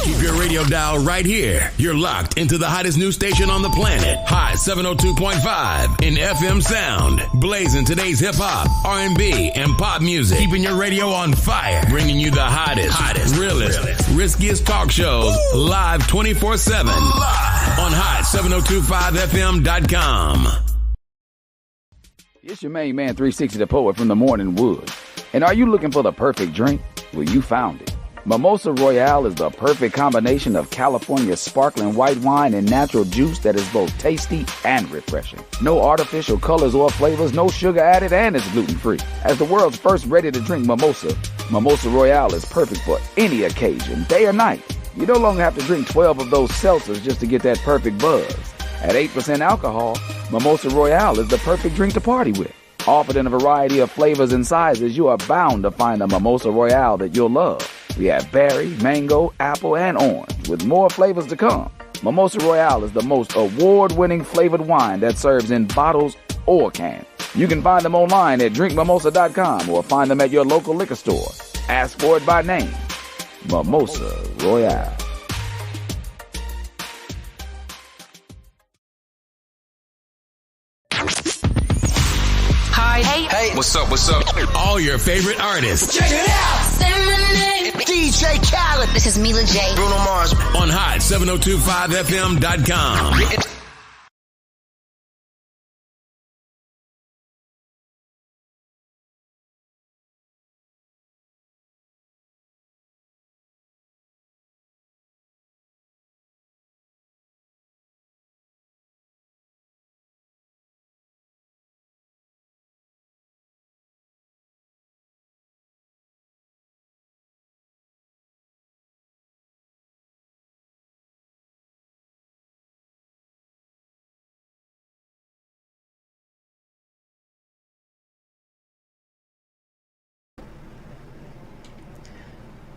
Keep your radio dial right here. You're locked into the hottest news station on the planet. Hot 702.5 in FM sound. Blazing today's hip-hop, R&B, and pop music. Keeping your radio on fire. Bringing you the hottest, realest, riskiest talk shows live 24/7 on hot7025fm.com. It's your main man 360 the Poet from the Morning Wood. And are you looking for the perfect drink? Well, you found it. Mimosa Royale is the perfect combination of California sparkling white wine and natural juice that is both tasty and refreshing. No artificial colors or flavors, no sugar added, and it's gluten-free. As the world's first ready-to-drink mimosa, Mimosa Royale is perfect for any occasion, day or night. You no longer have to drink 12 of those seltzers just to get that perfect buzz. At 8% alcohol, Mimosa Royale is the perfect drink to party with. Offered in a variety of flavors and sizes, you are bound to find a Mimosa Royale that you'll love. We have berry, mango, apple, and orange, with more flavors to come. Mimosa Royale is the most award-winning flavored wine that serves in bottles or cans. You can find them online at drinkmimosa.com or find them at your local liquor store. Ask for it by name. Mimosa Royale. Hi. Hey. What's up? All your favorite artists. Check it out. Say my name. DJ Khaled. This is Mila J. Bruno Mars. On hot7025fm.com.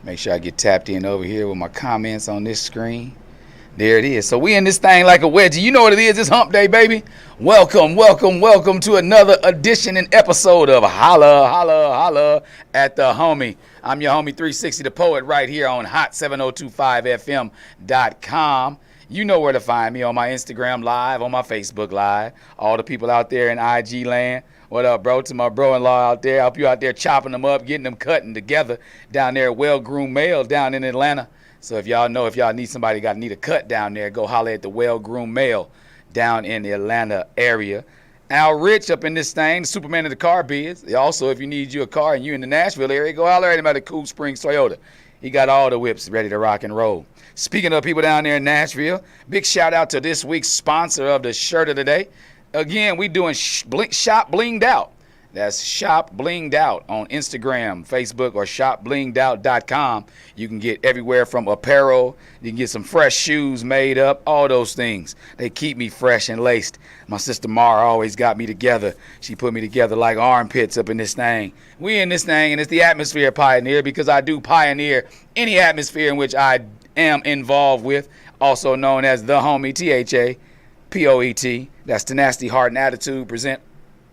Make sure I get tapped in over here with my comments on this screen. There it is. So we in this thing like a wedgie. You know what it is. It's hump day, baby. Welcome to another edition and episode of Holla at the Homie. I'm your homie 360 the Poet right here on hot7025fm.com. You know where to find me on my Instagram Live, on my Facebook Live. All the people out there in IG land. What up, bro? To my bro-in-law out there. I hope you out there chopping them up, getting them cutting together down there at Well-Groomed Male down in Atlanta. So if y'all need somebody need a cut down there, go holler at the Well-Groomed Male down in the Atlanta area. Al Rich up in this thing, the Superman of the car biz. Also, if you need you a car and you in the Nashville area, go holler at him at the Cool Springs Toyota. He got all the whips ready to rock and roll. Speaking of people down there in Nashville, big shout out to this week's sponsor of the shirt of the day. Again, we doing Shop Blinged Out. That's Shop Blinged Out on Instagram, Facebook, or shopblingedout.com. You can get everywhere from apparel. You can get some fresh shoes made up, all those things. They keep me fresh and laced. My sister Mara always got me together. She put me together like armpits up in this thing. We in this thing, and it's the Atmosphere Pioneer because I do pioneer any atmosphere in which I am involved with, also known as the homie, THAPOET. That's tenacity, heart, and attitude. Present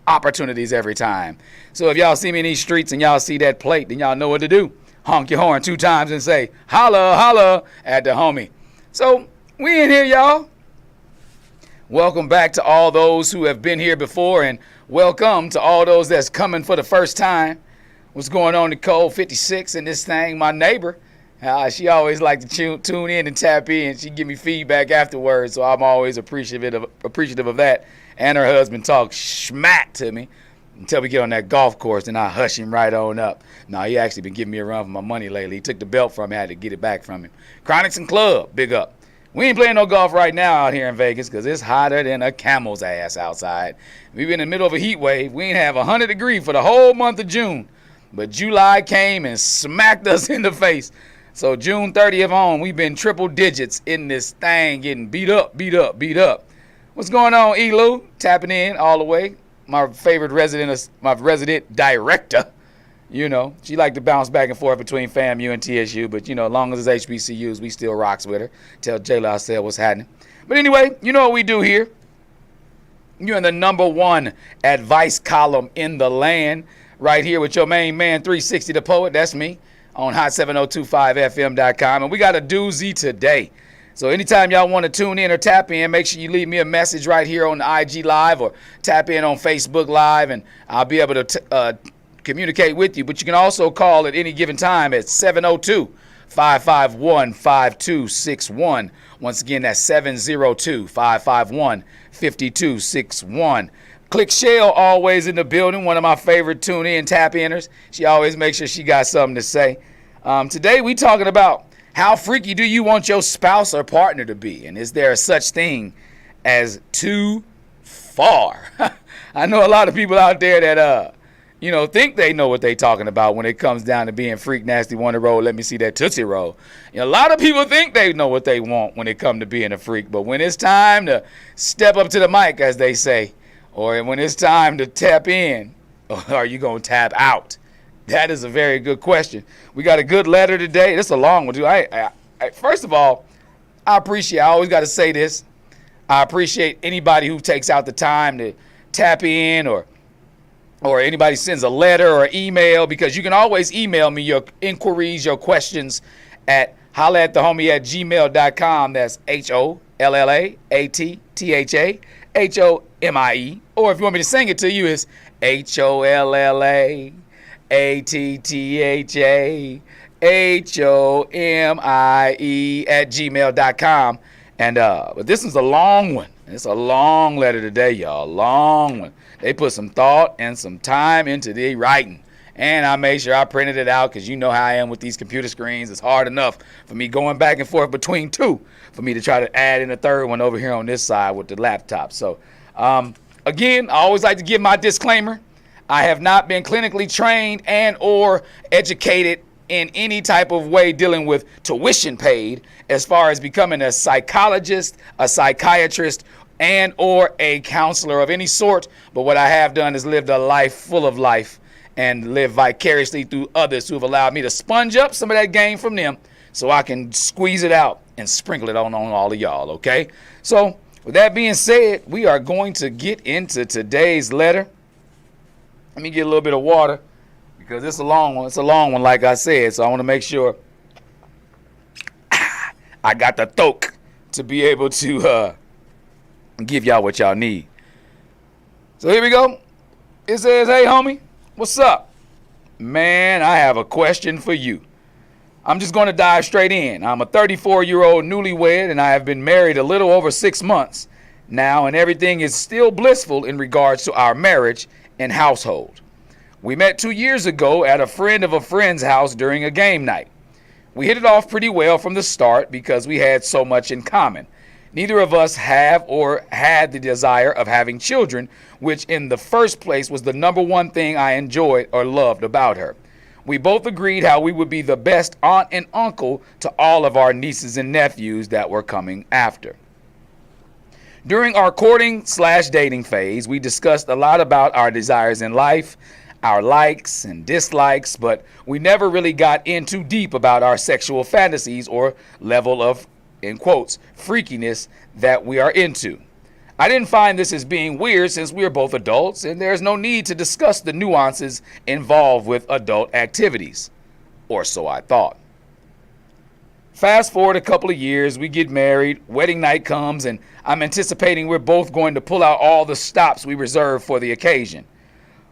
opportunities every time. So if y'all see me in these streets and y'all see that plate, then y'all know what to do. Honk your horn 2 times and say, holla at the homie. So we in here, y'all. Welcome back to all those who have been here before, and welcome to all those that's coming for the first time. What's going on, Nicole 56 in this thing, my neighbor? She always like to tune in and tap in. She give me feedback afterwards, so I'm always appreciative of that. And her husband talks smack to me until we get on that golf course, and I hush him right on up. No, he actually been giving me a run for my money lately. He took the belt from me. I had to get it back from him. Chronics and Club, big up. We ain't playing no golf right now out here in Vegas because it's hotter than a camel's ass outside. We've been in the middle of a heat wave. We ain't have 100 degrees for the whole month of June. But July came and smacked us in the face. So June 30th on, we've been triple digits in this thing, getting beat up. What's going on, Elu? Tapping in all the way. My resident director. You know, she like to bounce back and forth between FAMU and TSU, but you know, as long as it's HBCUs, we still rocks with her. Tell Jayla I said what's happening. But anyway, you know what we do here. You're in the #1 advice column in the land, right here with your main man, 360 the Poet. That's me. on hot7025fm.com. And we got a doozy today. So anytime y'all want to tune in or tap in, make sure you leave me a message right here on the IG Live or tap in on Facebook Live, and I'll be able to communicate with you. But you can also call at any given time at 702-551-5261. Once again, that's 702-551-5261. Click Shell, always in the building, one of my favorite tune-in tap-inners. She always makes sure she got something to say. Today we talking about how freaky do you want your spouse or partner to be? And is there a such thing as too far? I know a lot of people out there that, think they know what they talking about when it comes down to being freak, nasty, wanna roll, let me see that Tootsie Roll. A lot of people think they know what they want when it come to being a freak, but when it's time to step up to the mic, as they say, or when it's time to tap in, or are you going to tap out? That is a very good question. We got a good letter today. This is a long one, too. First of all, I always got to say this. I appreciate anybody who takes out the time to tap in, or anybody sends a letter or email, because you can always email me your inquiries, your questions at hollaatthehomie@gmail.com. That's HOLLAATTHAHOMIE. Or if you want me to sing it to you, it's HOLLAATTHAHOMIE @gmail.com. And but this is a long one. It's a long letter today, y'all. Long one. They put some thought and some time into the writing. And I made sure I printed it out, because you know how I am with these computer screens. It's hard enough for me going back and forth between two for me to try to add in a third one over here on this side with the laptop. So, again, I always like to give my disclaimer. I have not been clinically trained and or educated in any type of way dealing with tuition paid as far as becoming a psychologist, a psychiatrist, and or a counselor of any sort. But what I have done is lived a life full of life and live vicariously through others who have allowed me to sponge up some of that game from them so I can squeeze it out and sprinkle it on all of y'all, okay? So with that being said, we are going to get into today's letter. Let me get a little bit of water, because it's a long one. It's a long one, like I said, so I want to make sure I got the throat to be able to give y'all what y'all need. So here we go. It says, hey, homie, what's up? Man, I have a question for you. I'm just going to dive straight in. I'm a 34-year-old newlywed, and I have been married a little over 6 months now, and everything is still blissful in regards to our marriage and household. We met 2 years ago at a friend of a friend's house during a game night. We hit it off pretty well from the start because we had so much in common. Neither of us have or had the desire of having children, which in the first place was the number one thing I enjoyed or loved about her. We both agreed how we would be the best aunt and uncle to all of our nieces and nephews that were coming after. During our courting/dating phase, we discussed a lot about our desires in life, our likes and dislikes, but we never really got in too deep about our sexual fantasies or level of, in quotes, freakiness that we are into. I didn't find this as being weird since we are both adults and there's no need to discuss the nuances involved with adult activities. Or so I thought. Fast forward a couple of years, we get married, wedding night comes, and I'm anticipating we're both going to pull out all the stops we reserved for the occasion.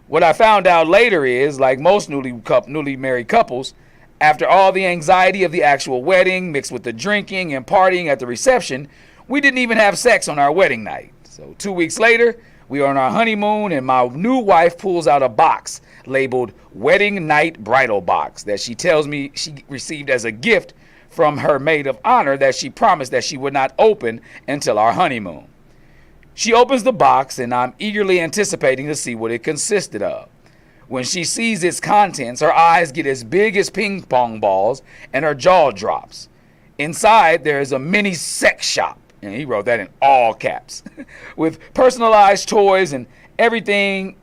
What I found out later is, like most newly married couples, after all the anxiety of the actual wedding mixed with the drinking and partying at the reception, we didn't even have sex on our wedding night. So 2 weeks later, we are on our honeymoon, and my new wife pulls out a box labeled Wedding Night Bridal Box that she tells me she received as a gift from her maid of honor that she promised that she would not open until our honeymoon. She opens the box, and I'm eagerly anticipating to see what it consisted of. When she sees its contents, her eyes get as big as ping pong balls, and her jaw drops. Inside, there is a mini sex shop, and he wrote that in all caps, with personalized toys and everything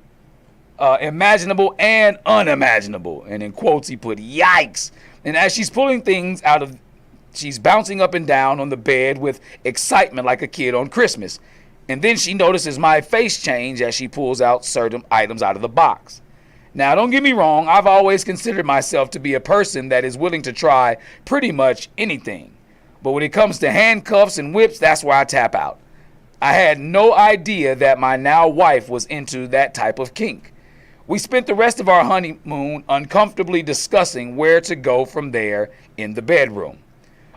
imaginable and unimaginable. And in quotes, he put, yikes. And as she's pulling things out of, she's bouncing up and down on the bed with excitement like a kid on Christmas. And then she notices my face change as she pulls out certain items out of the box. Now, don't get me wrong. I've always considered myself to be a person that is willing to try pretty much anything. But when it comes to handcuffs and whips, that's where I tap out. I had no idea that my now wife was into that type of kink. We spent the rest of our honeymoon uncomfortably discussing where to go from there in the bedroom.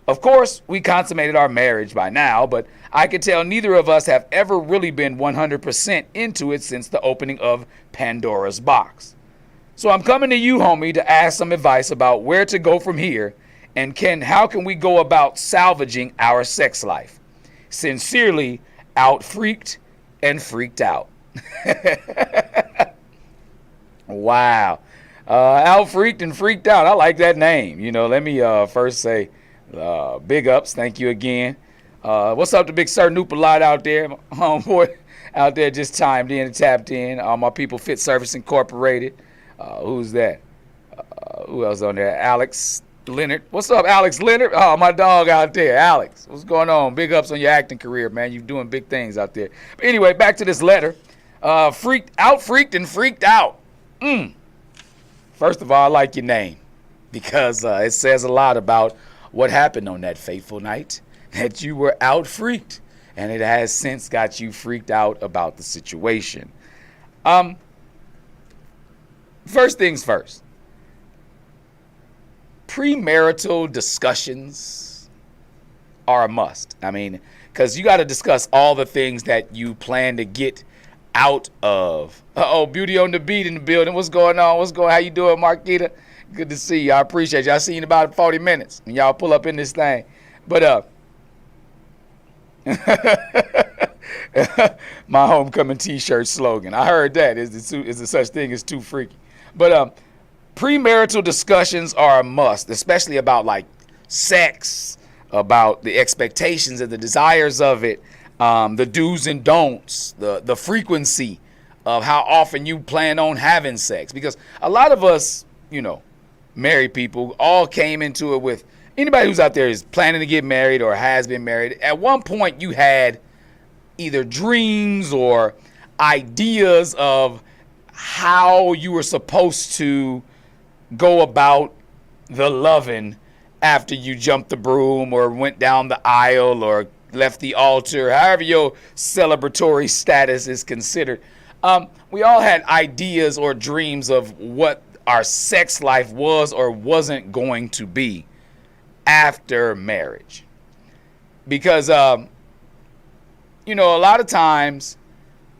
Of course, we consummated our marriage by now, but I could tell neither of us have ever really been 100% into it since the opening of Pandora's box. So I'm coming to you, homie, to ask some advice about where to go from here and how can we go about salvaging our sex life? Sincerely, out freaked and freaked out. Wow. Out freaked and freaked out. I like that name. Let me first say big ups. Thank you again. What's up to Big Sir Nupalot out there? My homeboy out there just chimed in and tapped in. All my people, Fit Service Incorporated. Who's that? Who else on there? Alex Leonard. What's up, Alex Leonard? Oh, my dog out there. Alex, what's going on? Big ups on your acting career, man. You're doing big things out there. But anyway, back to this letter. Freaked and freaked out. First of all, I like your name because it says a lot about what happened on that fateful night, that you were out freaked, and it has since got you freaked out about the situation. First things first, premarital discussions are a must. I mean, because you got to discuss all the things that you plan to get out of. Beauty on the beat in the building. What's going on? How you doing, Marquita? Good to see you. I appreciate you. I seen you in about 40 minutes when y'all pull up in this thing. But my homecoming t-shirt slogan. I heard that is there such thing as too freaky. But premarital discussions are a must, especially about like sex, about the expectations and the desires of it. The do's and don'ts, the frequency of how often you plan on having sex. Because a lot of us, married people all came into it with, anybody who's out there is planning to get married or has been married. At one point you had either dreams or ideas of how you were supposed to go about the loving after you jumped the broom or went down the aisle or left the altar, however your celebratory status is considered. We all had ideas or dreams of what our sex life was or wasn't going to be after marriage. Because, a lot of times,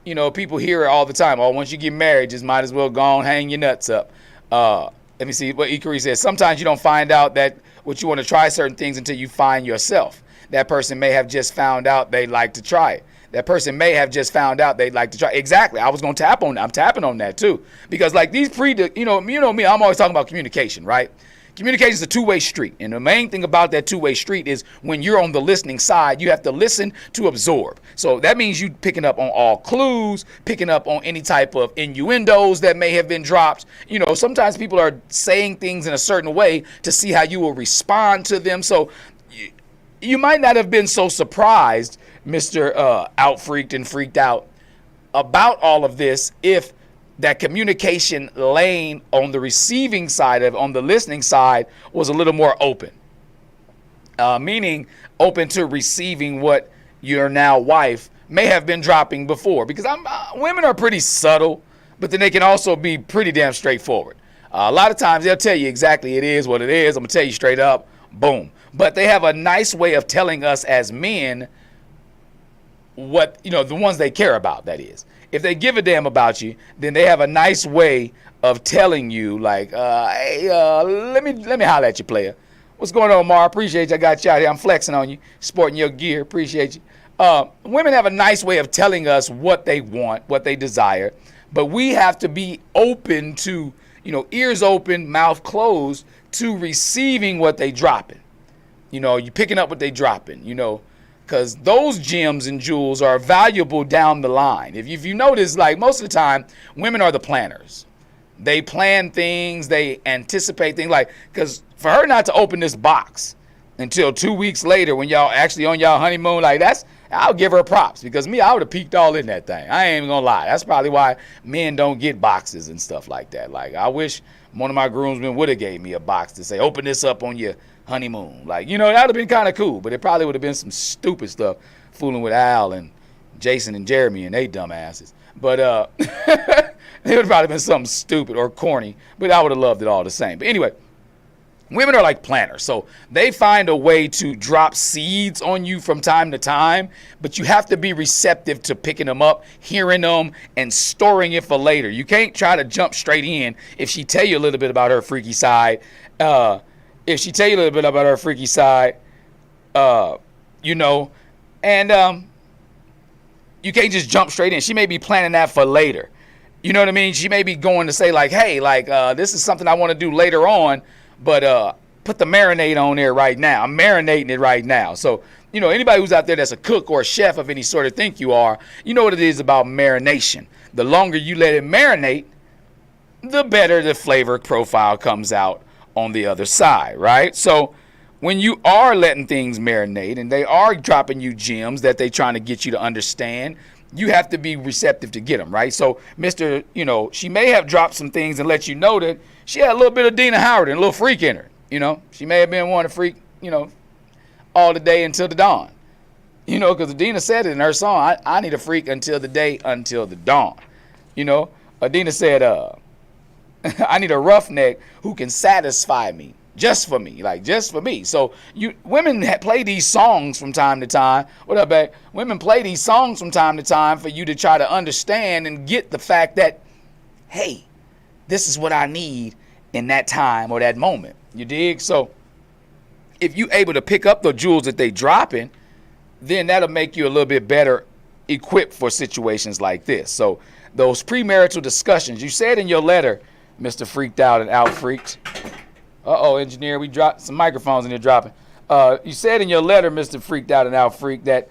people hear it all the time. Oh, once you get married, just might as well go on, hang your nuts up. Let me see what Ikari says. Sometimes you don't find out that what you want to try certain things until you find yourself. That person may have just found out they'd like to try it. That person may have just found out they'd like to try. Exactly. I was going to tap on that. I'm tapping on that too. Because like these me, I'm always talking about communication, right? Communication is a two-way street. And the main thing about that two-way street is when you're on the listening side, you have to listen to absorb. So that means you picking up on all clues, picking up on any type of innuendos that may have been dropped. Sometimes people are saying things in a certain way to see how you will respond to them. So you might not have been so surprised, Mr. Out freaked and freaked out, about all of this if that communication lane on the receiving side on the listening side was a little more open. Meaning open to receiving what your now wife may have been dropping before. Because women are pretty subtle, but then they can also be pretty damn straightforward. A lot of times they'll tell you exactly it is what it is. I'm going to tell you straight up, boom. But they have a nice way of telling us as men what, the ones they care about, that is. If they give a damn about you, then they have a nice way of telling you, like, hey, let me holler at you, player. What's going on, Mar? Appreciate you. I got you out here. I'm flexing on you, sporting your gear. Appreciate you. Women have a nice way of telling us what they want, what they desire, but we have to be open to, ears open, mouth closed, to receiving what they dropping. You picking up what they dropping, because those gems and jewels are valuable down the line. If you notice, like most of the time, women are the planners. They plan things, they anticipate things, like, because for her not to open this box until 2 weeks later when y'all actually on y'all honeymoon, like that's I'll give her props because me, I would have peeked all in that thing. I ain't even gonna lie. That's probably why men don't get boxes and stuff like that. Like, I wish one of my groomsmen would have gave me a box to say, open this up on your honeymoon. Like, that would have been kind of cool, but it probably would have been some stupid stuff fooling with Al and Jason and Jeremy and they dumbasses. But it would have probably been something stupid or corny, but I would have loved it all the same. But anyway, women are like planters, so they find a way to drop seeds on you from time to time, but you have to be receptive to picking them up, hearing them, and storing it for later. You can't try to jump straight in if she tell you a little bit about her freaky side. You can't just jump straight in. She may be planning that for later. You know what I mean? She may be going to say like, hey, this is something I want to do later on, but put the marinade on there right now. I'm marinating it right now. So, anybody who's out there that's a cook or a chef of any sort of think you are, you know what it is about marination. The longer you let it marinate, the better the flavor profile comes out on the other side, right? So when you are letting things marinate and they are dropping you gems that they trying to get you to understand, you have to be receptive to get them, right? So, she may have dropped some things and let you know that she had a little bit of Dina Howard and a little freak in her, She may have been one to freak, all the day until the dawn. Because Adina said it in her song, I need a freak until the day, until the dawn. Adina said, I need a roughneck who can satisfy me. Just for me, just for me. So women play these songs from time to time. What up, babe? Women play these songs from time to time for you to try to understand and get the fact that, hey, this is what I need in that time or that moment. You dig? So if you able to pick up the jewels that they dropping, then that'll make you a little bit better equipped for situations like this. So those premarital discussions, you said in your letter, Mr. Freaked Out and Out Freaked. Uh-oh, engineer, we dropped some microphones in here dropping. You said in your letter, Mr. Freaked Out and Out Freak, that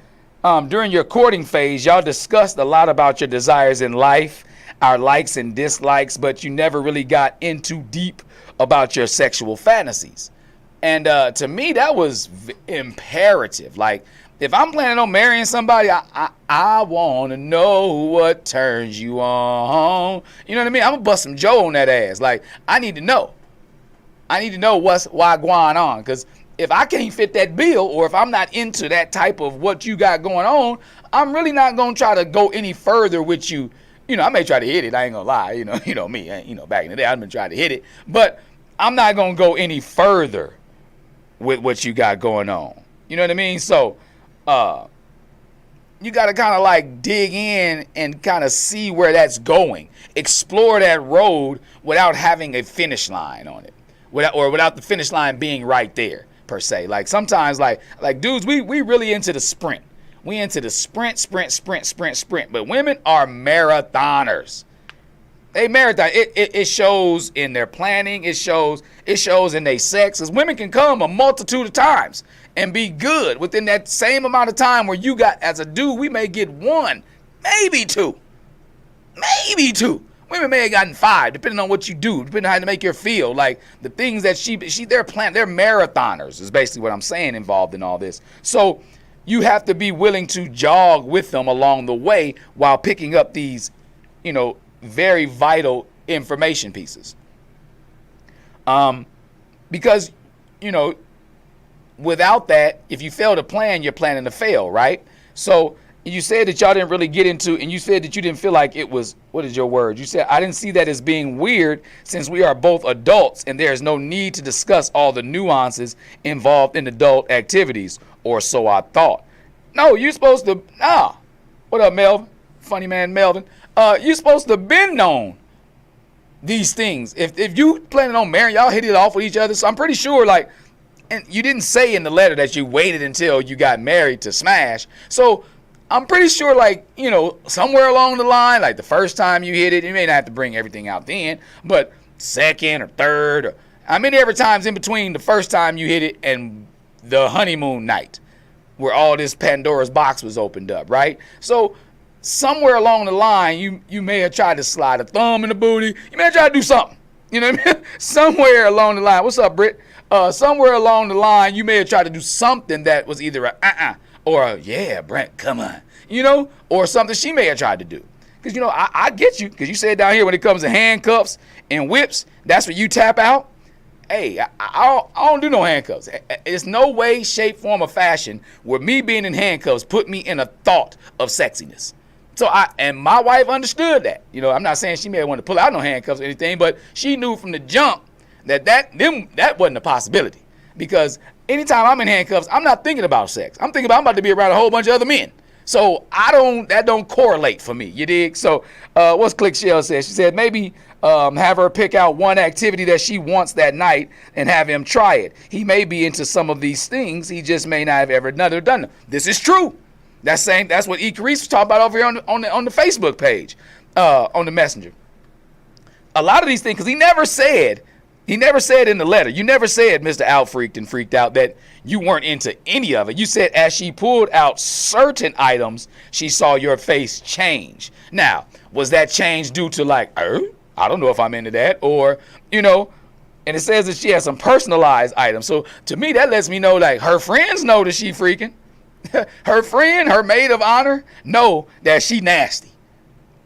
during your courting phase, y'all discussed a lot about your desires in life, our likes and dislikes, but you never really got into deep about your sexual fantasies. And to me, that was imperative. Like, if I'm planning on marrying somebody, I want to know what turns you on. You know what I mean? I'm going to bust some Joe on that ass. Like, I need to know. I need to know why going on, because if I can't fit that bill or if I'm not into that type of what you got going on, I'm really not going to try to go any further with you. I may try to hit it. I ain't going to lie. You know me. Back in the day, I've been trying to hit it. But I'm not going to go any further with what you got going on. You know what I mean? So you got to kind of dig in and kind of see where that's going. Explore that road without having a finish line on it. Without the finish line being right there, per se. Like, sometimes, like dudes, we really into the sprint. We into the sprint. But women are marathoners. They marathon. It shows in their planning. It shows in their sex. As women can come a multitude of times and be good within that same amount of time where you got, as a dude, we may get one, maybe two. Women may have gotten 5, depending on what you do, depending on how to make her feel. Like, the things that they're marathoners is basically what I'm saying involved in all this. So you have to be willing to jog with them along the way while picking up these, very vital information pieces. Because, without that, if you fail to plan, you're planning to fail, right? So you said that y'all didn't really get into, and you said that you didn't feel like it was, what is your word? You said, I didn't see that as being weird since we are both adults and there is no need to discuss all the nuances involved in adult activities, or so I thought. No, you're supposed to, What up, Melvin? Funny man, Melvin. You're supposed to been known these things. If you planning on marrying, y'all hit it off with each other. So I'm pretty sure, and you didn't say in the letter that you waited until you got married to smash. So I'm pretty sure, somewhere along the line, the first time you hit it, you may not have to bring everything out then, but second or third, or how many ever times in between the first time you hit it and the honeymoon night where all this Pandora's box was opened up, right? So somewhere along the line, you may have tried to slide a thumb in the booty. You may have tried to do something. You know what I mean? Somewhere along the line. What's up, Britt? Somewhere along the line, you may have tried to do something that was either Or, yeah, Brent, come on. You know, or something she may have tried to do. Because, you know, I get you. Because you said down here when it comes to handcuffs and whips, that's what you tap out. Hey, I don't do no handcuffs. It's no way, shape, form, or fashion where me being in handcuffs put me in a thought of sexiness. So and my wife understood that. You know, I'm not saying she may have wanted to pull out no handcuffs or anything, but she knew from the jump that wasn't a possibility. Because anytime I'm in handcuffs, I'm not thinking about sex. I'm about to be around a whole bunch of other men. So that don't correlate for me. You dig? So what's Click Shell said? She said maybe have her pick out one activity that she wants that night and have him try it. He may be into some of these things. He just may not have ever done them. This is true. That's what E. Carice was talking about over here on the Facebook page, on the Messenger. A lot of these things, because he never said in the letter, you never said, Mr. Out Freaked and Freaked Out, that you weren't into any of it. You said as she pulled out certain items, she saw your face change. Now, was that change due to like, I don't know if I'm into that, or, you know, and it says that she has some personalized items. So to me, that lets me know like her friends know that she freaking. Her friend, her maid of honor, know that she nasty.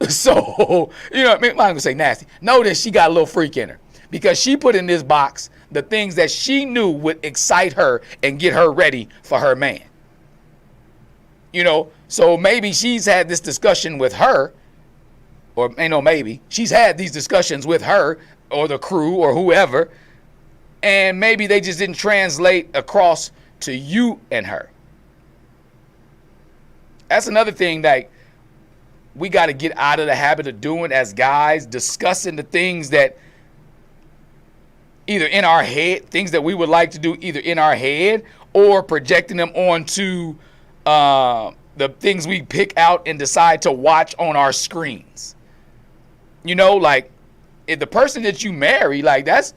So, you know, I'm not gonna say nasty. Know that she got a little freak in her. Because she put in this box the things that she knew would excite her and get her ready for her man. You know, so maybe she's had this discussion with her, or maybe she's had these discussions with her or the crew or whoever, and maybe they just didn't translate across to you and her. That's another thing that we got to get out of the habit of doing as guys, discussing the things that either in our head, things that we would like to do either in our head or projecting them onto the things we pick out and decide to watch on our screens. You know, like if the person that you marry, like that's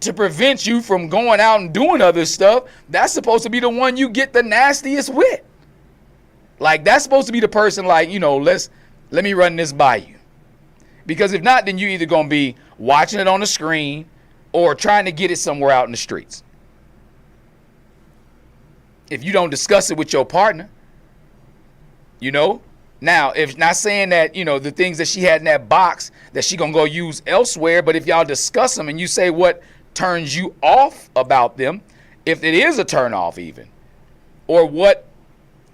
to prevent you from going out and doing other stuff, that's supposed to be the one you get the nastiest with. Like that's supposed to be the person like, you know, let me run this by you. Because if not, then you either going to be watching it on the screen or trying to get it somewhere out in the streets. If you don't discuss it with your partner, you know. Now, if not saying that, you know, the things that she had in that box that she gonna go use elsewhere, but if y'all discuss them and you say what turns you off about them, if it is a turn off even, or what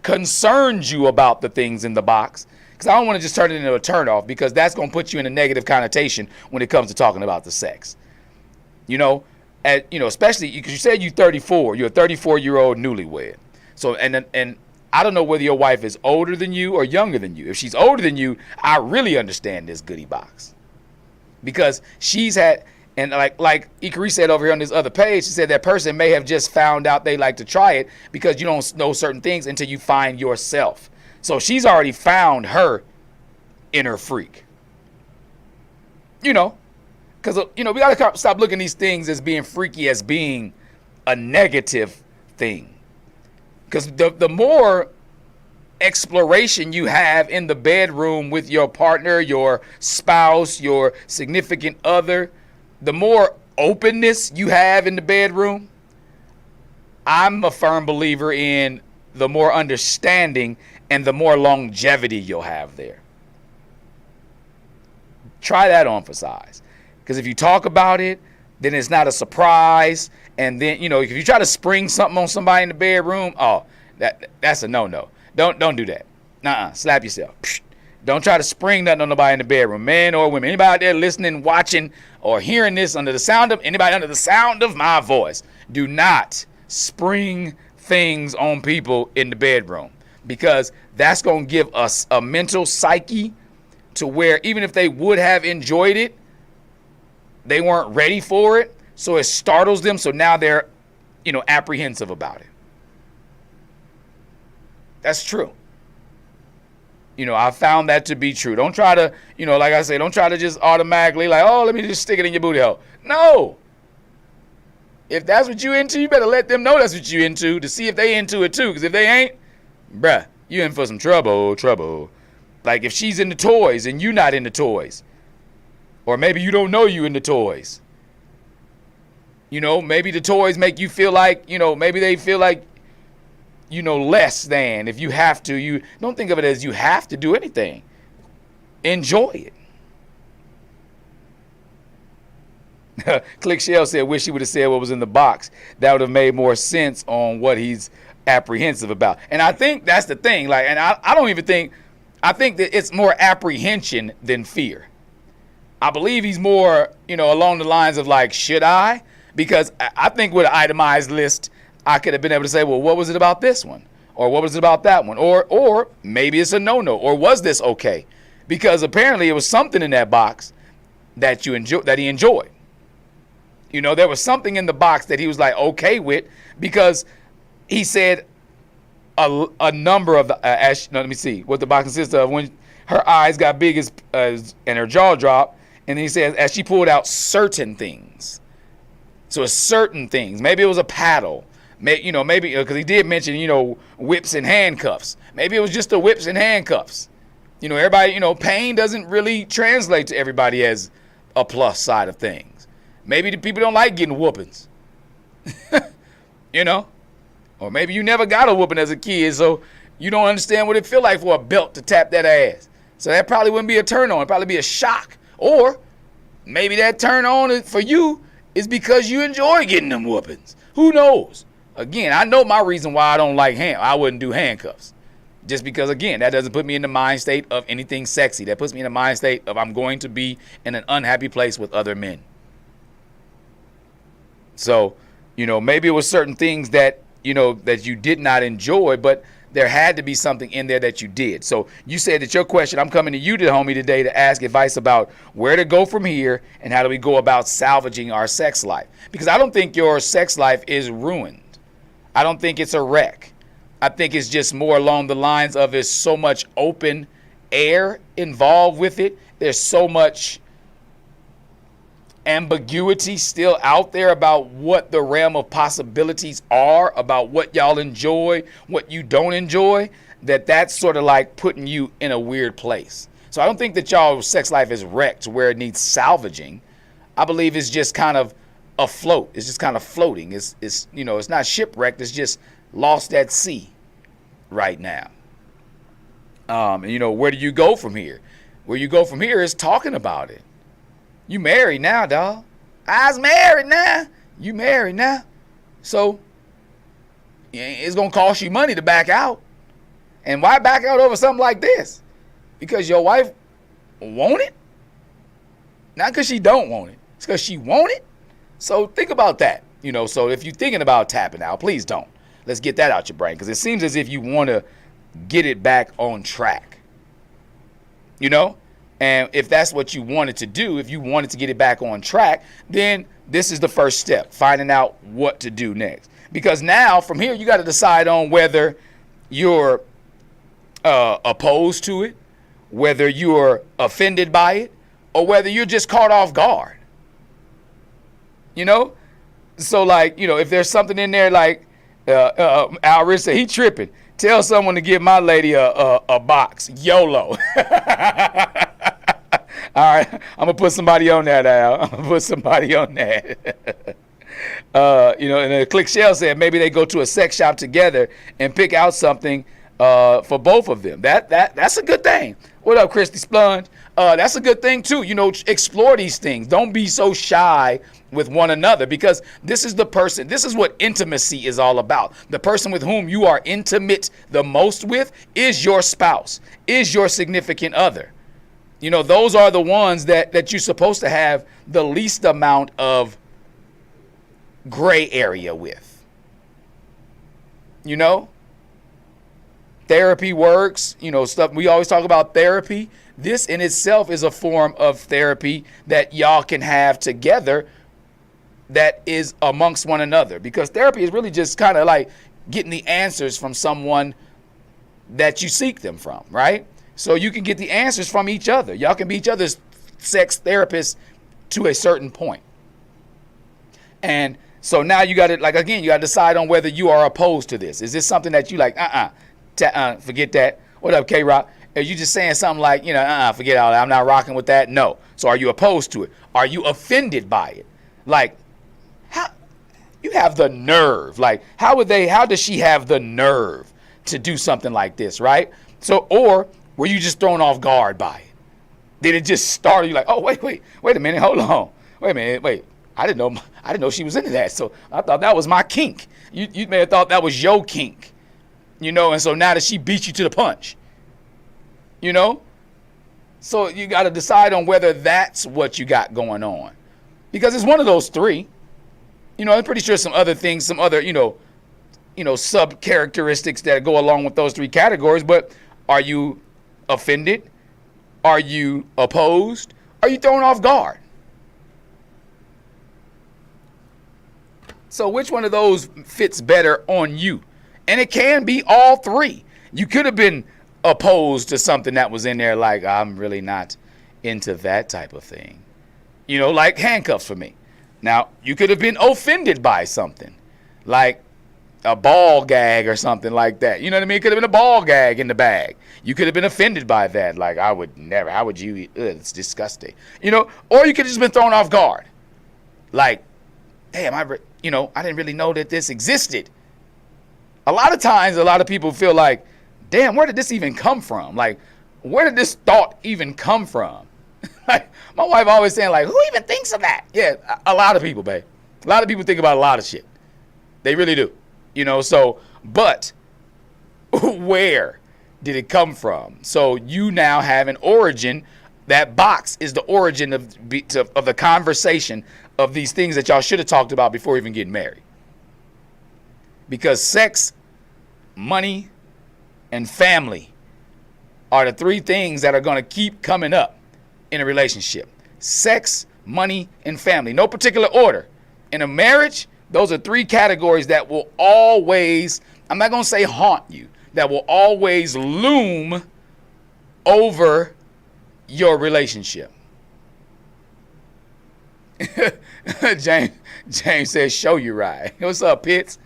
concerns you about the things in the box, because I don't want to just turn it into a turn off, because that's gonna put you in a negative connotation when it comes to talking about the sex. You know, especially because you said you're 34. You're a 34-year-old newlywed. So, and I don't know whether your wife is older than you or younger than you. If she's older than you, I really understand this goodie box. Because she's had, and like Ikari said over here on this other page, she said that person may have just found out they like to try it because you don't know certain things until you find yourself. So she's already found her inner freak. You know. Because, you know, we got to stop looking at these things as being freaky, as being a negative thing. Because the more exploration you have in the bedroom with your partner, your spouse, your significant other, the more openness you have in the bedroom, I'm a firm believer in the more understanding and the more longevity you'll have there. Try that on for size. Because if you talk about it, then it's not a surprise. And then, you know, if you try to spring something on somebody in the bedroom, oh, that's a no-no. Don't do that. Nuh-uh. Slap yourself. Psh. Don't try to spring nothing on nobody in the bedroom, men or women. Anybody out there listening, watching, or hearing this anybody under the sound of my voice, do not spring things on people in the bedroom. Because that's going to give us a mental psyche to where even if they would have enjoyed it, they weren't ready for it, so it startles them. So now they're, you know, apprehensive about it. That's true. You know, I found that to be true. Don't try to, you know, like I say, don't try to just automatically like, oh, let me just stick it in your booty hole. No. If that's what you into, you better let them know that's what you into to see if they into it too. Because if they ain't, bruh, you in for some trouble. Like if she's into toys and you not into toys. Or maybe you don't know you into toys. You know, maybe the toys make you feel like, you know, maybe they feel like less than. If you have to, you don't think of it as you have to do anything. Enjoy it. Click Shell said, wish he would have said what was in the box. That would have made more sense on what he's apprehensive about. And I think that's the thing. Like, and I don't even think, I think that it's more apprehension than fear. I believe he's more, along the lines of like, should I? Because I think with an itemized list, I could have been able to say, well, what was it about this one? Or what was it about that one? Or maybe it's a no-no. Or was this okay? Because apparently it was something in that box that he enjoyed. There was something in the box that he was like okay with, because he said a number of the, let me see what the box consists of. When her eyes got big and her jaw dropped, and then he says, as she pulled out certain things. So it's certain things. Maybe it was a paddle. Maybe, because he did mention, whips and handcuffs. Maybe it was just the whips and handcuffs. Everybody, pain doesn't really translate to everybody as a plus side of things. Maybe the people don't like getting whoopings. Or maybe you never got a whooping as a kid, so you don't understand what it feel like for a belt to tap that ass. So that probably wouldn't be a turn on. It'd probably be a shock. Or maybe that turn on for you is because you enjoy getting them whoopings. Who knows? Again, I know my reason why I don't like I wouldn't do handcuffs. Just because, again, that doesn't put me in the mind state of anything sexy. That puts me in the mind state of I'm going to be in an unhappy place with other men. So, maybe it was certain things that, that you did not enjoy, but there had to be something in there that you did. So you said that your question, I'm coming to you, homie, today to ask advice about where to go from here and how do we go about salvaging our sex life. Because I don't think your sex life is ruined. I don't think it's a wreck. I think it's just more along the lines of there's so much open air involved with it. There's so much ambiguity still out there about what the realm of possibilities are, about what y'all enjoy, what you don't enjoy, that's sort of like putting you in a weird place. So I don't think that y'all's sex life is wrecked where it needs salvaging. I believe it's just kind of afloat. It's just kind of floating. It's it's not shipwrecked. It's just lost at sea right now. Where do you go from here? Where you go from here is talking about it. You married now, dog. I's married now. You married now. So it's going to cost you money to back out. And why back out over something like this? Because your wife want it? Not because she don't want it. It's because she want it. So think about that. So if you're thinking about tapping out, please don't. Let's get that out your brain, because it seems as if you want to get it back on track. And if that's what you wanted to do, if you wanted to get it back on track, then this is the first step, finding out what to do next. Because now, from here, you got to decide on whether you're opposed to it, whether you're offended by it, or whether you're just caught off guard. So, like, if there's something in there like Al Rich said, he tripping. Tell someone to give my lady a box. YOLO. All right, I'm going to put somebody on that, Al. I'm going to put somebody on that. And then Click Shell said maybe they go to a sex shop together and pick out something for both of them. That's a good thing. What up, Christy Splunge? That's a good thing, too. Explore these things. Don't be so shy with one another, because this is the person. This is what intimacy is all about. The person with whom you are intimate the most with is your spouse, is your significant other. Those are the ones that you're supposed to have the least amount of gray area with. Therapy works, stuff. We always talk about therapy. This in itself is a form of therapy that y'all can have together that is amongst one another, because therapy is really just kind of like getting the answers from someone that you seek them from, right? So you can get the answers from each other. Y'all can be each other's sex therapists to a certain point. And so now you got to, like, again, you got to decide on whether you are opposed to this. Is this something that you like, forget that. What up, K-Rock? Are you just saying something like, forget all that, I'm not rocking with that? No. So are you opposed to it? Are you offended by it? Like, you have the nerve. Like, how does she have the nerve to do something like this, right? So, or were you just thrown off guard by it? Did it just start you like, oh, wait a minute, hold on. Wait a minute, wait. I didn't know she was into that. So I thought that was my kink. You may have thought that was your kink. You know, and so now that she beat you to the punch, you know? So you got to decide on whether that's what you got going on. Because it's one of those three. You know, I'm pretty sure some other things, some other, sub characteristics that go along with those three categories. But are you offended? Are you opposed? Are you thrown off guard? So which one of those fits better on you? And it can be all three. You could have been opposed to something that was in there like, I'm really not into that type of thing. You know, like handcuffs for me. Now, you could have been offended by something like a ball gag or something like that. You know what I mean? It could have been a ball gag in the bag. You could have been offended by that. Like, I would never, how would you eat? Ugh, it's disgusting. You know, or you could have just been thrown off guard. Like, damn, I didn't really know that this existed. A lot of times, a lot of people feel like, damn, where did this even come from? Like, where did this thought even come from? Like, my wife always saying, like, who even thinks of that? Yeah, a lot of people, babe. A lot of people think about a lot of shit. They really do. You know, so, but where did it come from? So you now have an origin. That box is the origin of the conversation of these things that y'all should have talked about before even getting married. Because sex, money, and family are the three things that are going to keep coming up in a relationship. Sex, money, and family. No particular order. In a marriage, those are three categories that will always, I'm not going to say haunt you, that will always loom over your relationship. James says, show you right. What's up, Pitts?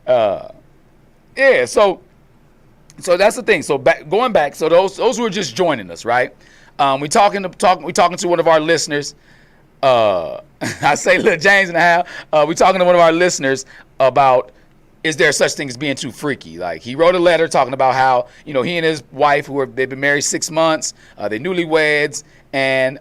Yeah, so that's the thing. So going back, so those who are just joining us, right? We talking to one of our listeners. I say little James and a half. We talking to one of our listeners about, is there such thing as being too freaky? Like, he wrote a letter talking about how, he and his wife, they've been married 6 months, they're newlyweds, and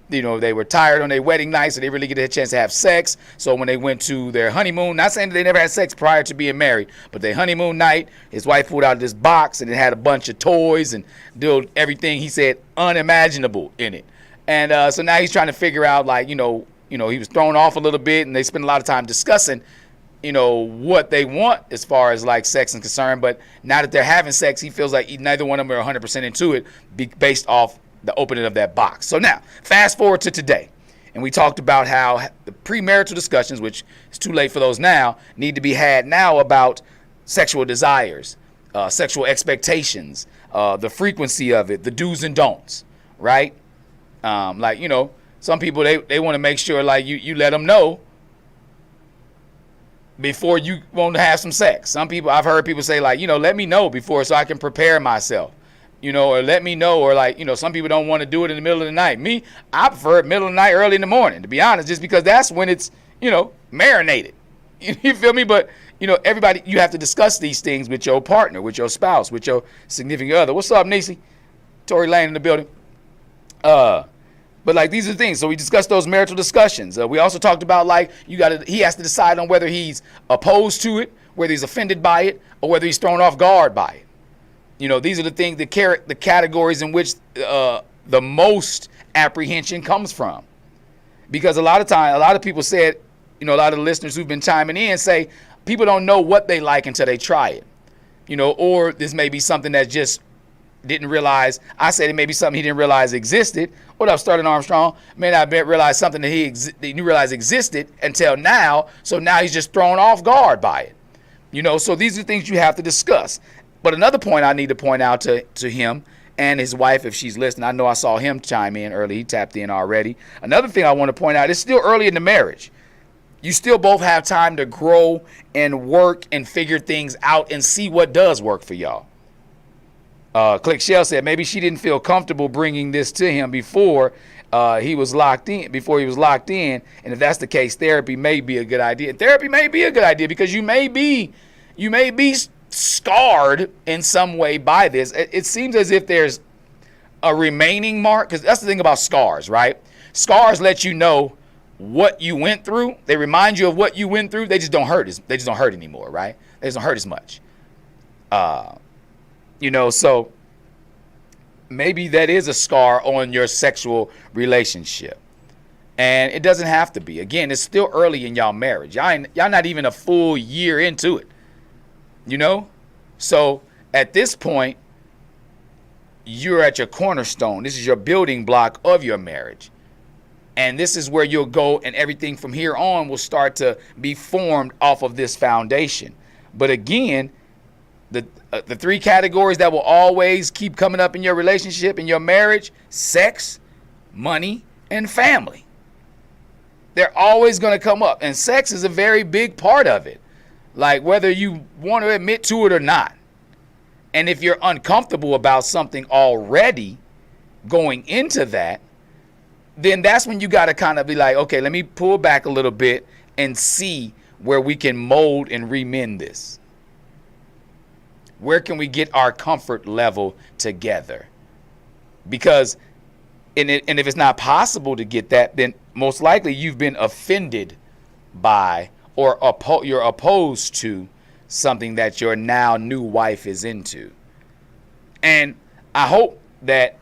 they were tired on their wedding night, so they really get a chance to have sex. So when they went to their honeymoon, not saying that they never had sex prior to being married, but their honeymoon night, his wife pulled out this box and it had a bunch of toys and did everything, he said, unimaginable in it. And so now he's trying to figure out, like, he was thrown off a little bit, and they spent a lot of time discussing, what they want as far as like sex is concerned. But now that they're having sex, he feels like neither one of them are 100% into it, based off the opening of that box. So now, fast forward to today, and we talked about how the premarital discussions, which is too late for those now, need to be had now about sexual desires, sexual expectations, the frequency of it, the do's and don'ts, right? Some people, they want to make sure, like, you let them know before you want to have some sex. Some people, I've heard people say, like, let me know before so I can prepare myself, or let me know, or like, some people don't want to do it in the middle of the night. Me, I prefer it middle of the night, early in the morning, to be honest, just because that's when it's, marinated. You feel me? But, everybody, you have to discuss these things with your partner, with your spouse, with your significant other. What's up, Nisi? Tory Lane in the building. But like, these are the things. So we discussed those marital discussions. We also talked about, like, he has to decide on whether he's opposed to it, whether he's offended by it, or whether he's thrown off guard by it. These are the things, the categories in which the most apprehension comes from. Because a lot of people said, a lot of the listeners who've been chiming in say people don't know what they like until they try it. Or this may be something that just didn't realize. I said it may be something he didn't realize existed. What up, Sterling Armstrong? May not realize something that he didn't realize existed until now. So now he's just thrown off guard by it. So these are things you have to discuss. But another point I need to point out to him and his wife, if she's listening, I know I saw him chime in early. He tapped in already. Another thing I want to point out, it's still early in the marriage. You still both have time to grow and work and figure things out and see what does work for y'all. Click Shell said maybe she didn't feel comfortable bringing this to him before, he was locked in before he was locked in. And if that's the case, therapy may be a good idea. Therapy may be a good idea because you may be scarred in some way by this. It seems as if there's a remaining mark, because that's the thing about scars, right? Scars let you know what you went through. They remind you of what you went through. They just don't hurt anymore, right? They just don't hurt as much. So maybe that is a scar on your sexual relationship. And it doesn't have to be. Again, it's still early in y'all marriage. Y'all not even a full year into it. So at this point, you're at your cornerstone. This is your building block of your marriage. And this is where you'll go, and everything from here on will start to be formed off of this foundation. But again, the three categories that will always keep coming up in your relationship, in your marriage: sex, money, and family. They're always going to come up. And sex is a very big part of it. Like, whether you want to admit to it or not. And if you're uncomfortable about something already going into that, then that's when you got to kind of be like, okay, let me pull back a little bit and see where we can mold and remend this. Where can we get our comfort level together? Because, and if it's not possible to get that, then most likely you've been offended by or you're opposed to something that your now new wife is into. And I hope that,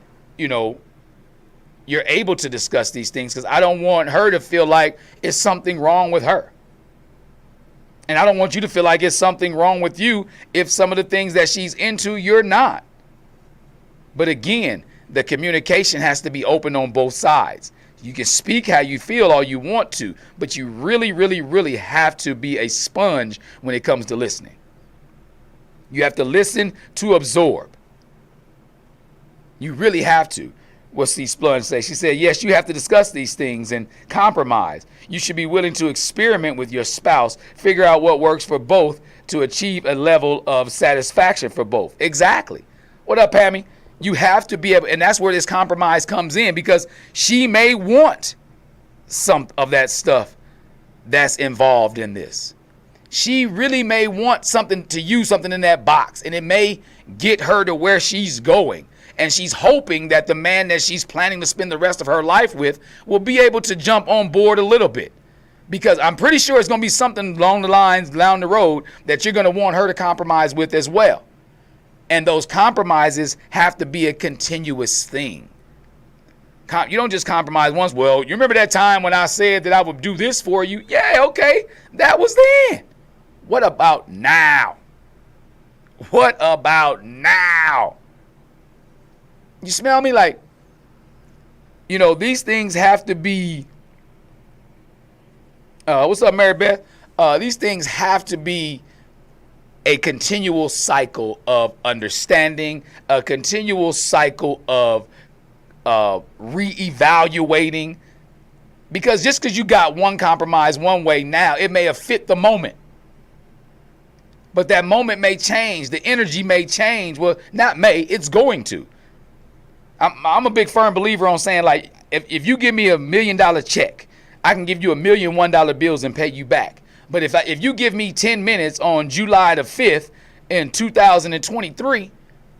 you're able to discuss these things, because I don't want her to feel like it's something wrong with her. And I don't want you to feel like it's something wrong with you if some of the things that she's into, you're not. But again, the communication has to be open on both sides. You can speak how you feel all you want to, but you really, really, really have to be a sponge when it comes to listening. You have to listen to absorb. You really have to. What's C. Splunge say? She said, yes, you have to discuss these things and compromise. You should be willing to experiment with your spouse, figure out what works for both to achieve a level of satisfaction for both. Exactly. What up, Pammy? You have to be able, and that's where this compromise comes in, because she may want some of that stuff that's involved in this. She really may want something in that box, and it may get her to where she's going. And she's hoping that the man that she's planning to spend the rest of her life with will be able to jump on board a little bit. Because I'm pretty sure it's going to be something along the lines, down the road, that you're going to want her to compromise with as well. And those compromises have to be a continuous thing. You don't just compromise once. Well, you remember that time when I said that I would do this for you? Yeah, okay. That was then. What about now? What about now? You smell me? Like, these things have to be, what's up, Mary Beth? These things have to be a continual cycle of understanding, a continual cycle of reevaluating. Because just because you got one compromise one way now, it may have fit the moment. But that moment may change. The energy may change. Well, not may, it's going to. I'm a big firm believer on saying, like, if you give me $1 million check, I can give you $1 million $1 bills and pay you back. But if you give me 10 minutes on July the 5th in 2023,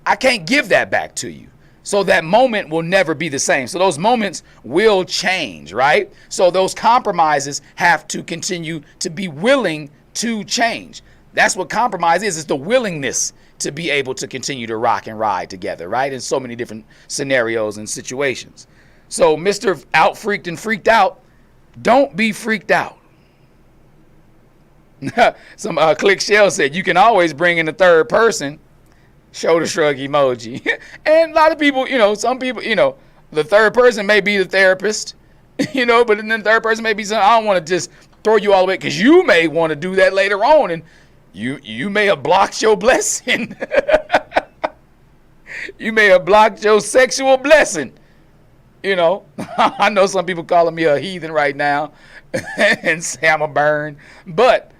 I can't give that back to you. So that moment will never be the same. So those moments will change, right? So those compromises have to continue to be willing to change. That's what compromise is. It's the willingness to be able to continue to rock and ride together, right? In so many different scenarios and situations. So Mr. Out Freaked and Freaked Out, don't be freaked out. Some Click Shell said, you can always bring in the third person. Shoulder shrug emoji. And a lot of people, some people, the third person may be the therapist, but then the third person may be something. I don't want to just throw you all the way, because you may want to do that later on, and you may have blocked your blessing. You may have blocked your sexual blessing. I know some people calling me a heathen right now and say I'm a burn. But,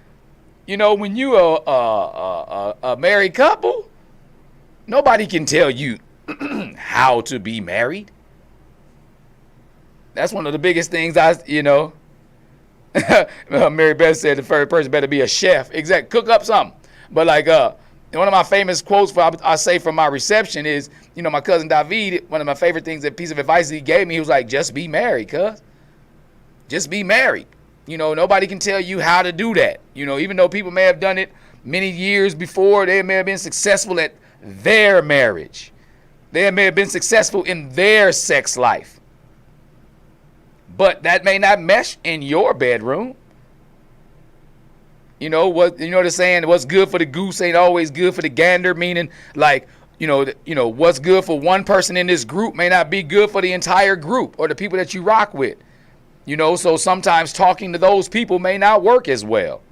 when you are a married couple, nobody can tell you how to be married. That's one of the biggest things Mary Beth said the first person better be a chef. Exactly. Cook up something. But like, one of my famous quotes I say from my reception is, my cousin David, one of my favorite things, a piece of advice he gave me, he was like, just be married, cuz. Just be married. Nobody can tell you how to do that. Even though people may have done it many years before, they may have been successful at their marriage. They may have been successful in their sex life. But that may not mesh in your bedroom. The saying, what's good for the goose ain't always good for the gander, meaning like, what's good for one person in this group may not be good for the entire group or the people that you rock with. So sometimes talking to those people may not work as well.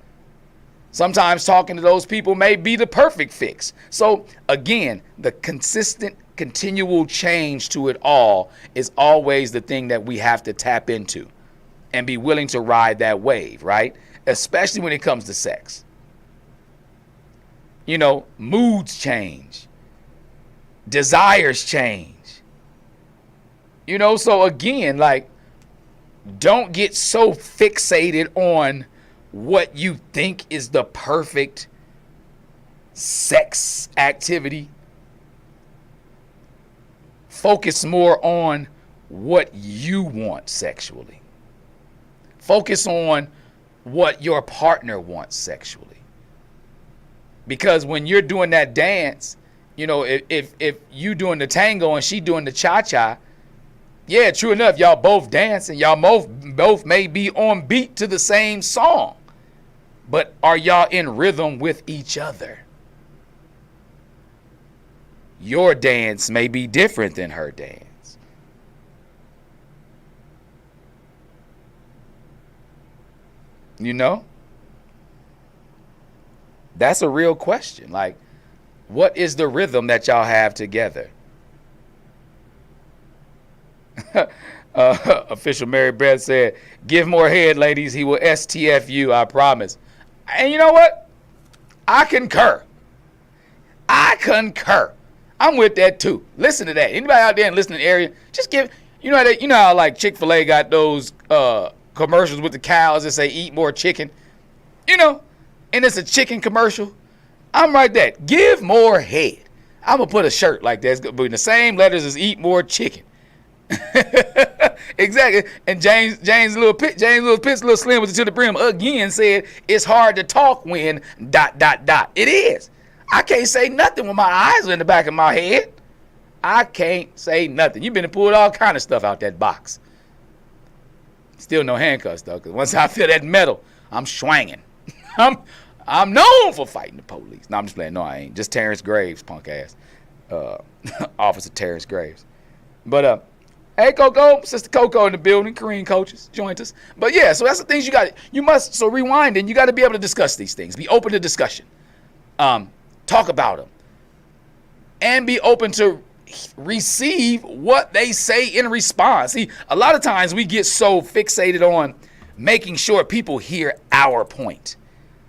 Sometimes talking to those people may be the perfect fix. So again, the consistent, continual change to it all is always the thing that we have to tap into and be willing to ride that wave, right? Especially when it comes to sex. Moods change. Desires change. So again, like, don't get so fixated on what you think is the perfect sex activity. Focus more on what you want sexually. Focus on what your partner wants sexually. Because when you're doing that dance, if you doing the tango and she doing the cha-cha, yeah, true enough, y'all both dance and y'all both may be on beat to the same song. But are y'all in rhythm with each other? Your dance may be different than her dance. That's a real question. Like, what is the rhythm that y'all have together? Official Mary Beth said, give more head, ladies. He will STF you, I promise. And you know what? I concur. I'm with that too. Listen to that. Anybody out there in the listening area, just give, how like Chick-fil-A got those commercials with the cows that say eat more chicken, and it's a chicken commercial. I'm like that. Give more head. I'm gonna put a shirt like that, but in the same letters as eat more chicken. Exactly. And James little slim with it to the brim again said it's hard to talk when ... It is. I can't say nothing when my eyes are in the back of my head. I can't say nothing. You've been pulled all kind of stuff out that box. Still no handcuffs though, because once I feel that metal, I'm swanging. I'm known for fighting the police. No, I'm just playing. No, I ain't. Just Terrence Graves, punk ass. Officer Terrence Graves. But hey, Coco, Sister Coco in the building. Korean coaches, joined us. But yeah, so that's the things so rewind, and you got to be able to discuss these things. Be open to discussion. Talk about them. And be open to receive what they say in response. See, a lot of times we get so fixated on making sure people hear our point.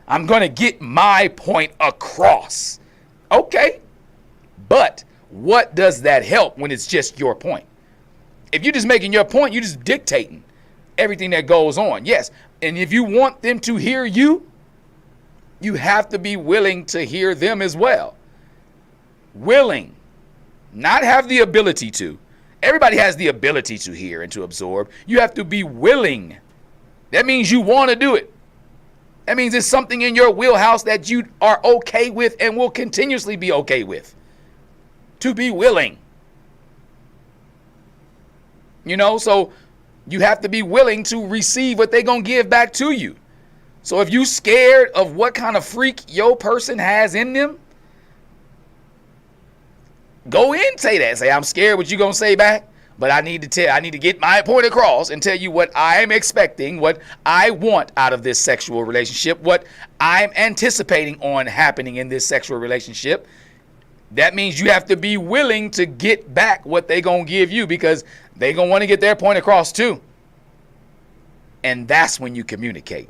I'm going to get my point across. Okay. But what does that help when it's just your point? If you're just making your point, you're just dictating everything that goes on. Yes. And if you want them to hear you, you have to be willing to hear them as well. Willing. Not have the ability to. Everybody has the ability to hear and to absorb. You have to be willing. That means you want to do it. That means it's something in your wheelhouse that you are okay with and will continuously be okay with. To be willing. So you have to be willing to receive what they're going to give back to you. So if you scared of what kind of freak your person has in them, go in and say that. Say, I'm scared what you going to say back, but I need to get my point across and tell you what I'm expecting, what I want out of this sexual relationship, what I'm anticipating on happening in this sexual relationship. That means you have to be willing to get back what they're going to give you, because they're going to want to get their point across too. And that's when you communicate.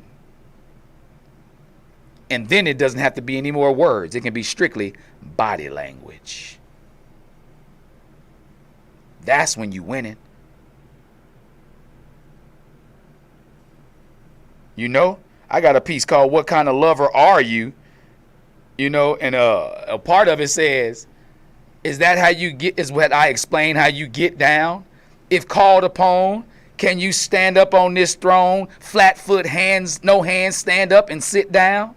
And then it doesn't have to be any more words. It can be strictly body language. That's when you win it. You know, I got a piece called "What Kind of Lover Are You?" You know, and a part of it says, "Is that how you get? Is what I explain how you get down? If called upon, can you stand up on this throne? Flat foot, hands, no hands, stand up and sit down?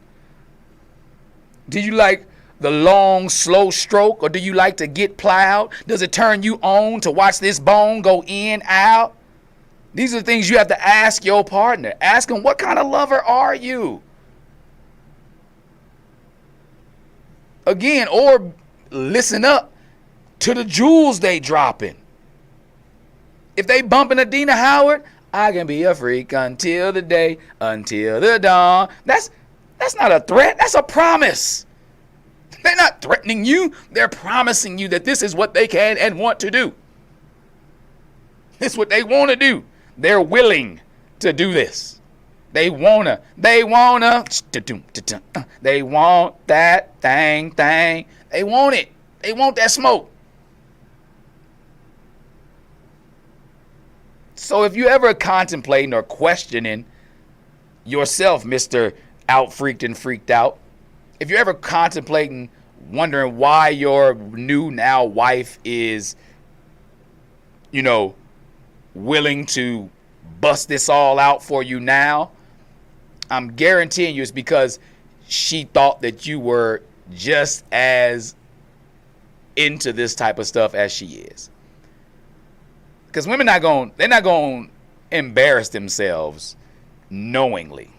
Do you like the long, slow stroke, or do you like to get plowed? Does it turn you on to watch this bone go in, out?" These are the things you have to ask your partner. Ask them, what kind of lover are you? Again, or listen up to the jewels they dropping. If they bumping Adina Howard, I can be a freak until the day, until the dawn. That's not a threat. That's a promise. They're not threatening you. They're promising you that this is what they can and want to do. It's what they want to do. They're willing to do this. They want that thing. They want it. They want that smoke. So if you ever contemplating or questioning yourself, Mr. Out freaked and freaked out, if you're ever contemplating, wondering why your new now wife is, you know, willing to bust this all out for you now, I'm guaranteeing you it's because she thought that you were just as into this type of stuff as she is. Because women they're not going to embarrass themselves knowingly.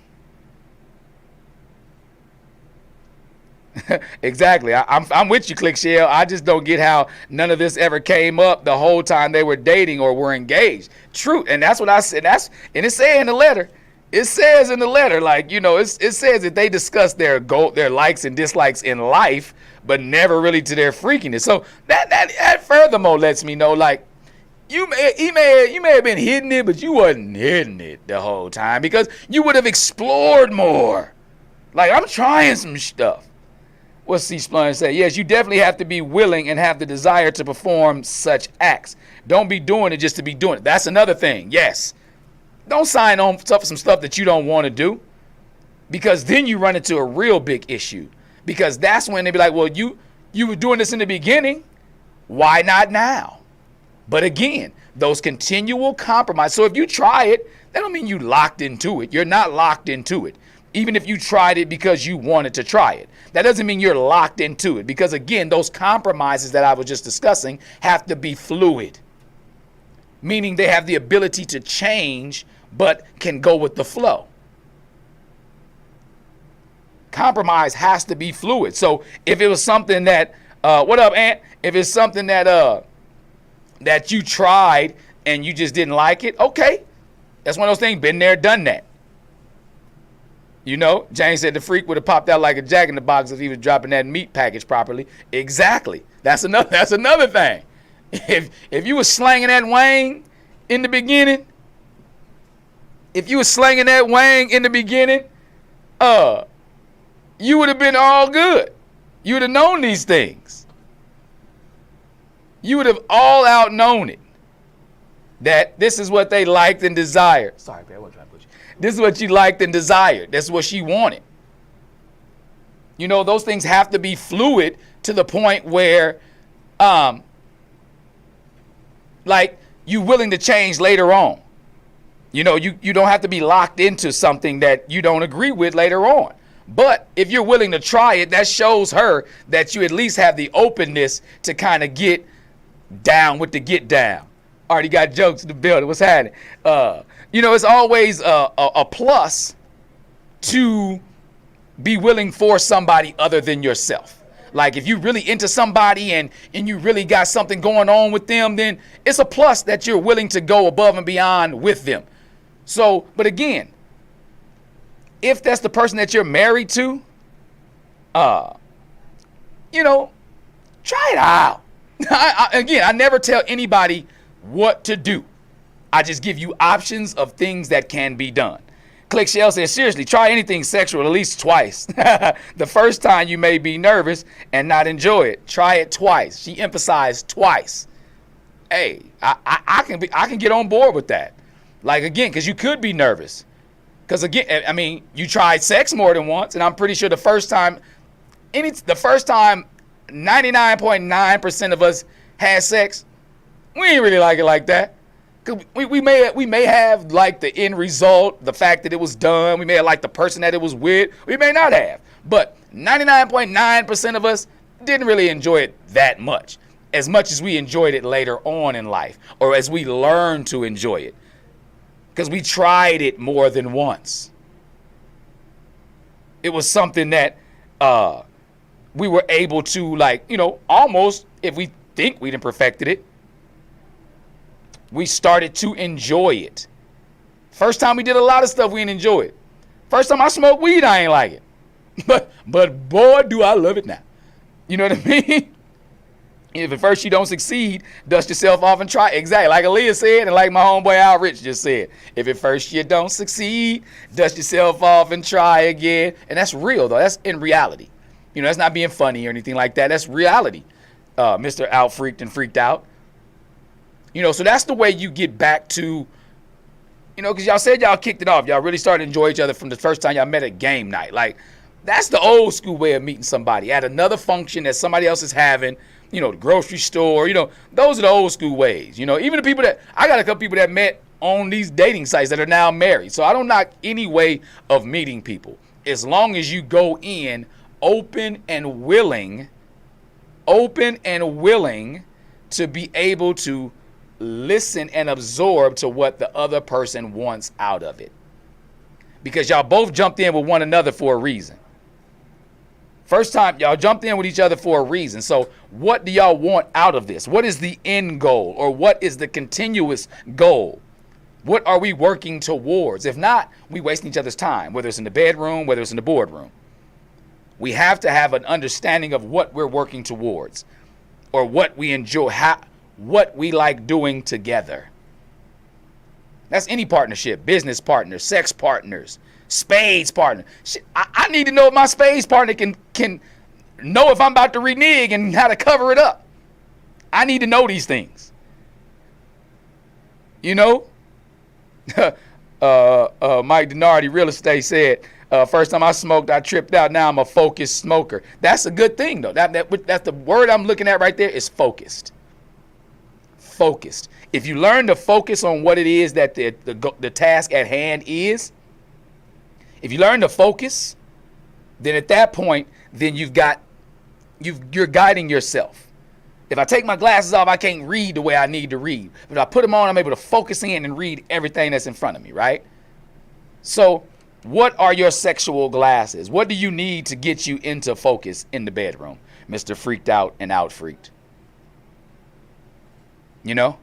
Exactly. I'm with you, Click Shell. I just don't get how none of this ever came up the whole time they were dating or were engaged. True. And that's what I said. And it says in the letter. It says in the letter, like, you know, it says that they discuss their likes and dislikes in life, but never really to their freakiness. So that furthermore lets me know, like, you may have been hitting it, but you wasn't hitting it the whole time because you would have explored more. Like, I'm trying some stuff. What's C. Splunge say? Yes, you definitely have to be willing and have the desire to perform such acts. Don't be doing it just to be doing it. That's another thing. Yes. Don't sign on for some stuff that you don't want to do, because then you run into a real big issue, because that's when they be like, well, you were doing this in the beginning. Why not now? But again, those continual compromise. So if you try it, that don't mean you locked into it. You're not locked into it. Even if you tried it because you wanted to try it, that doesn't mean you're locked into it, because again, those compromises that I was just discussing have to be fluid, meaning they have the ability to change but can go with the flow. Compromise has to be fluid. So if it was something that what up, Ant? If it's something that that you tried and you just didn't like it, okay, that's one of those things. Been there, done that. You know, James said the freak would have popped out like a jack in the box if he was dropping that meat package properly. Exactly. That's another thing. If you were slanging that wang in the beginning, you would have been all good. You would have known these things. You would have all out known it. That this is what they liked and desired. Sorry, babe, I wasn't trying to push you. This is what you liked and desired. That's what she wanted. You know, those things have to be fluid to the point where, like, you willing to change later on. You know, you don't have to be locked into something that you don't agree with later on. But if you're willing to try it, that shows her that you at least have the openness to kind of get down with the get down. Already got jokes in the building. What's happening? You know, it's always a plus to be willing for somebody other than yourself. Like if you're really into somebody and you really got something going on with them, then it's a plus that you're willing to go above and beyond with them. So, but again, if that's the person that you're married to, you know, try it out. I never tell anybody what to do. I just give you options of things that can be done. Click Shell says, seriously, try anything sexual at least twice. The first time you may be nervous and not enjoy it. Try it twice. She emphasized twice. Hey, I can get on board with that. Like, again, because you could be nervous. Because again, I mean, you tried sex more than once, and I'm pretty sure the first time 99.9% of us had sex, we ain't really like it like that. Cause we may have liked the end result, the fact that it was done. We may have liked the person that it was with. We may not have. But 99.9% of us didn't really enjoy it that much as we enjoyed it later on in life, or as we learned to enjoy it. Because we tried it more than once. It was something that we were able to, like, you know, almost, if we think we done perfected it, we started to enjoy it. First time we did a lot of stuff, we didn't enjoy it. First time I smoked weed, I ain't like it. But boy, do I love it now. You know what I mean? If at first you don't succeed, dust yourself off and try. Exactly. Like Aaliyah said, and like my homeboy Al Rich just said, if at first you don't succeed, dust yourself off and try again. And that's real, though. That's in reality. You know, that's not being funny or anything like that. That's reality. Mr. Out Freaked and Freaked Out. You know, so that's the way you get back to, you know, because y'all said y'all kicked it off. Y'all really started to enjoy each other from the first time y'all met at game night. Like, that's the old school way of meeting somebody at another function that somebody else is having. You know, the grocery store, you know, those are the old school ways. You know, even the people I got a couple people that met on these dating sites that are now married. So I don't knock any way of meeting people. As long as you go in open and willing to be able to listen and absorb to what the other person wants out of it. Because y'all both jumped in with one another for a reason. First time, y'all jumped in with each other for a reason. So what do y'all want out of this? What is the end goal, or what is the continuous goal? What are we working towards? If not, we wasting each other's time, whether it's in the bedroom, whether it's in the boardroom. We have to have an understanding of what we're working towards, or what we enjoy, what we like doing together. That's any partnership, business partners, sex partners, spades partner. Shit, I need to know if my spades partner can know if I'm about to renege and how to cover it up. I need to know these things. You know? Mike Denardi, real estate, said, first time I smoked, I tripped out. Now I'm a focused smoker. That's a good thing, though. That's the word I'm looking at right there, is focused. Focused. If you learn to focus on what it is that the task at hand is, if you learn to focus, then at that point, then you're guiding yourself. If I take my glasses off, I can't read the way I need to read. But if I put them on, I'm able to focus in and read everything that's in front of me, right? So what are your sexual glasses? What do you need to get you into focus in the bedroom, Mr. Freaked Out and Out Freaked? You know?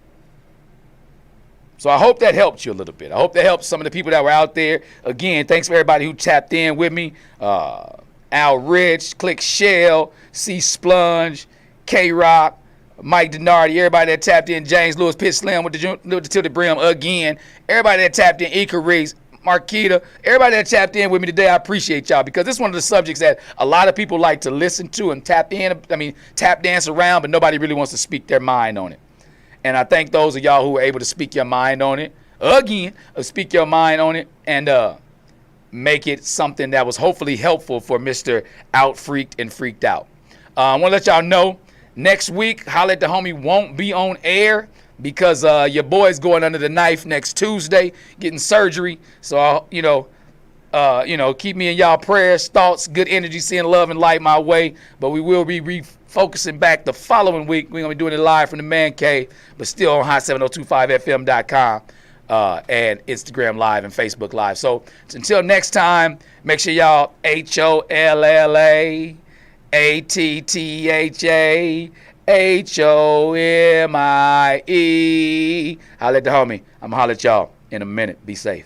So I hope that helped you a little bit. I hope that helped some of the people that were out there. Again, thanks for everybody who tapped in with me. Al Rich, Click Shell, C Splunge, K-Rock, Mike Denardi, everybody that tapped in, James Lewis, Pitch Slim with the tilted brim again. Everybody that tapped in, Icarus, Marquita, everybody that tapped in with me today, I appreciate y'all, because this is one of the subjects that a lot of people like to listen to and tap dance around, but nobody really wants to speak their mind on it. And I thank those of y'all who were able to speak your mind on it, speak your mind on it, and make it something that was hopefully helpful for Mr. Out Freaked and Freaked Out. I want to let y'all know, next week, Holla at the Homie won't be on air because your boy's going under the knife next Tuesday, getting surgery. So, keep me in y'all prayers, thoughts, good energy, seeing love and light my way. But we will be refocusing back the following week. We're going to be doing it live from the man cave, but still on hot7025fm.com and Instagram Live and Facebook Live. So until next time, make sure y'all HOLLAATTHAHOMIE. Holla at the homie. I'm going to holler at y'all in a minute. Be safe.